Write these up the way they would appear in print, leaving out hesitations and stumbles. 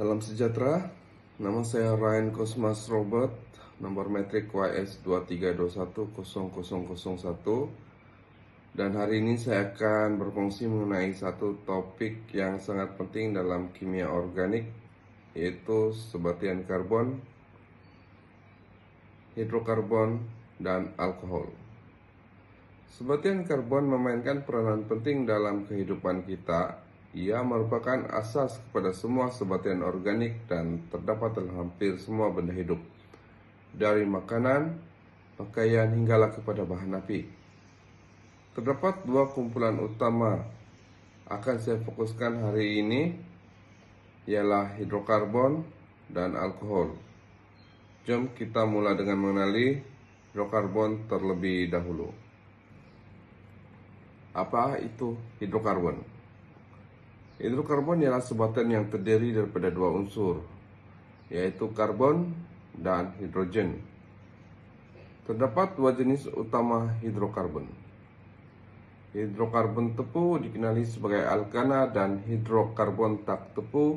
Salam sejahtera, nama saya Ryan Cosmas Robert, nomor metrik YS23210001. Dan hari ini saya akan berfungsi mengenai satu topik yang sangat penting dalam kimia organik, yaitu sebatian karbon, hidrokarbon, dan alkohol. Sebatian karbon memainkan peranan penting dalam kehidupan kita. Ia merupakan asas kepada semua sebatian organik dan terdapat dalam hampir semua benda hidup, dari makanan, pakaian, hinggalah kepada bahan api. Terdapat dua kumpulan utama akan saya fokuskan hari ini, ialah hidrokarbon dan alkohol. Jom kita mulai dengan mengenali hidrokarbon terlebih dahulu. Apa itu hidrokarbon? Hidrokarbon ialah sebatian yang terdiri daripada dua unsur, yaitu karbon dan hidrogen. Terdapat dua jenis utama hidrokarbon. Hidrokarbon tepu dikenali sebagai alkana dan hidrokarbon tak tepu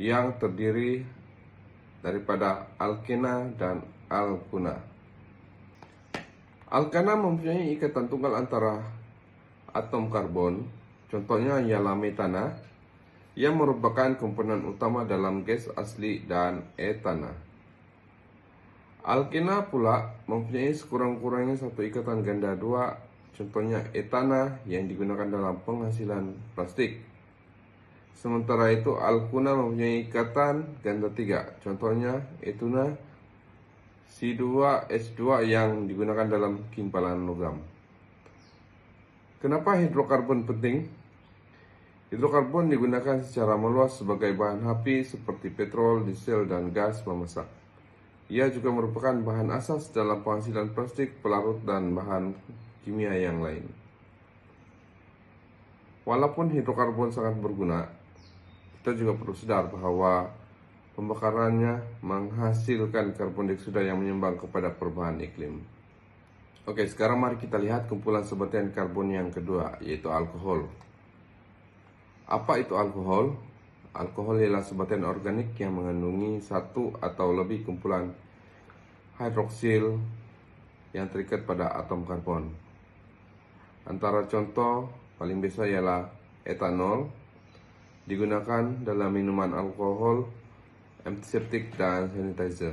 yang terdiri daripada alkena dan alkuna. Alkana mempunyai ikatan tunggal antara atom karbon, contohnya ialah metana, yang merupakan komponen utama dalam gas asli dan etana. Alkena pula mempunyai sekurang-kurangnya satu ikatan ganda dua, contohnya etana yang digunakan dalam penghasilan plastik. Sementara itu alkuna mempunyai ikatan ganda tiga, contohnya etuna, C2H2 yang digunakan dalam kimpalan logam. Kenapa hidrokarbon penting? Hidrokarbon digunakan secara meluas sebagai bahan api seperti petrol, diesel, dan gas memasak. Ia juga merupakan bahan asas dalam penghasilan plastik, pelarut, dan bahan kimia yang lain. Walaupun hidrokarbon sangat berguna, kita juga perlu sadar bahwa pembakarannya menghasilkan karbon dioksida yang menyumbang kepada perubahan iklim. Oke, sekarang mari kita lihat kumpulan sebatian karbon yang kedua, yaitu alkohol. Apa itu alkohol? Alkohol ialah sebatian organik yang mengandungi satu atau lebih kumpulan hidroksil yang terikat pada atom karbon. Antara contoh paling biasa ialah etanol, digunakan dalam minuman alkohol, antiseptik, dan sanitizer.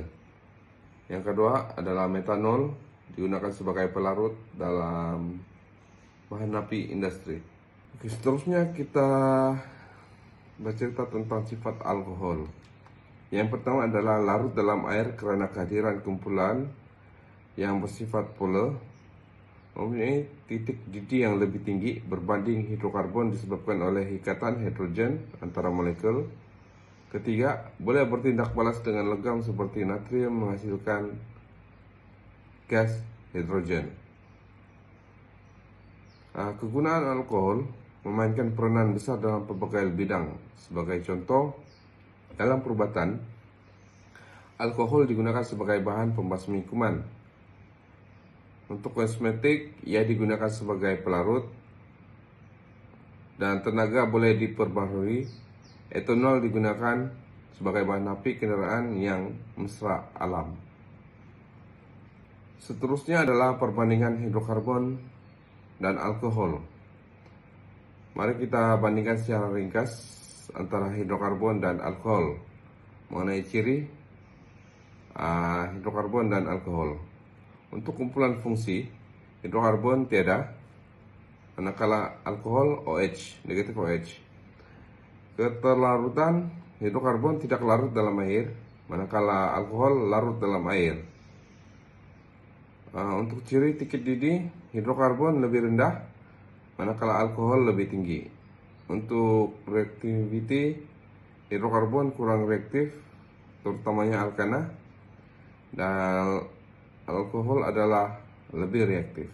Yang kedua adalah metanol, digunakan sebagai pelarut dalam bahan api industri. Oke, seterusnya kita bercerita tentang sifat alkohol. Yang pertama adalah larut dalam air karena kehadiran kumpulan yang bersifat polar, mempunyai titik didih yang lebih tinggi berbanding hidrokarbon disebabkan oleh ikatan hidrogen antara molekul. Ketiga, boleh bertindak balas dengan logam seperti natrium menghasilkan gas hidrogen. Kegunaan alkohol memainkan peranan besar dalam berbagai bidang. Sebagai contoh, dalam perubatan, alkohol digunakan sebagai bahan pembasmi kuman. Untuk kosmetik, ia digunakan sebagai pelarut, dan tenaga boleh diperbarui. Etanol digunakan sebagai bahan api kendaraan yang mesra alam. Seterusnya adalah perbandingan hidrokarbon dan alkohol. Mari kita bandingkan secara ringkas antara hidrokarbon dan alkohol mengenai ciri hidrokarbon dan alkohol. Untuk kumpulan fungsi, hidrokarbon tiada, manakala alkohol OH, negatif OH. Keterlarutan, hidrokarbon tidak larut dalam air, manakala alkohol larut dalam air. Untuk ciri titik didih, hidrokarbon lebih rendah, manakala alkohol lebih tinggi. Untuk reaktiviti, hidrokarbon kurang reaktif, terutamanya alkana, dan alkohol adalah lebih reaktif.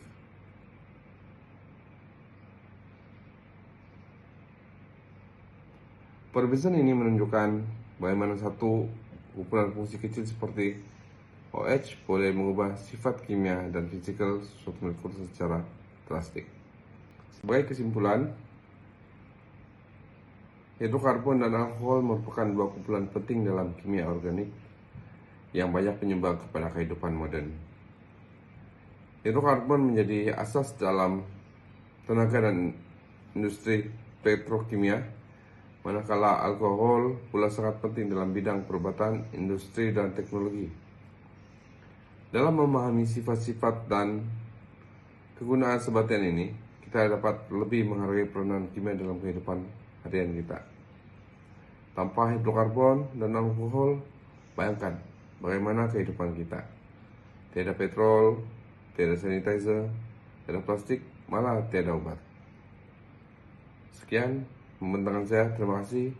Perbedaan ini menunjukkan bagaimana satu kumpulan fungsi kecil seperti OH boleh mengubah sifat kimia dan fisikal suatu molekul secara drastik. Sebagai kesimpulan, Hidrokarbon dan alkohol merupakan dua kumpulan penting dalam kimia organik yang banyak menyumbang kepada kehidupan modern. Hidrokarbon menjadi asas dalam tenaga dan industri petrokimia, manakala alkohol pula sangat penting dalam bidang perobatan, industri, dan teknologi. Dalam memahami sifat-sifat dan kegunaan sebagian ini, kita dapat lebih menghargai peranan kimia dalam kehidupan harian kita. Tanpa hidrokarbon dan alkohol, bayangkan bagaimana kehidupan kita. Tiada petrol, tiada sanitizer, tiada plastik, malah tiada obat. Sekian pembentaran saya, terima kasih.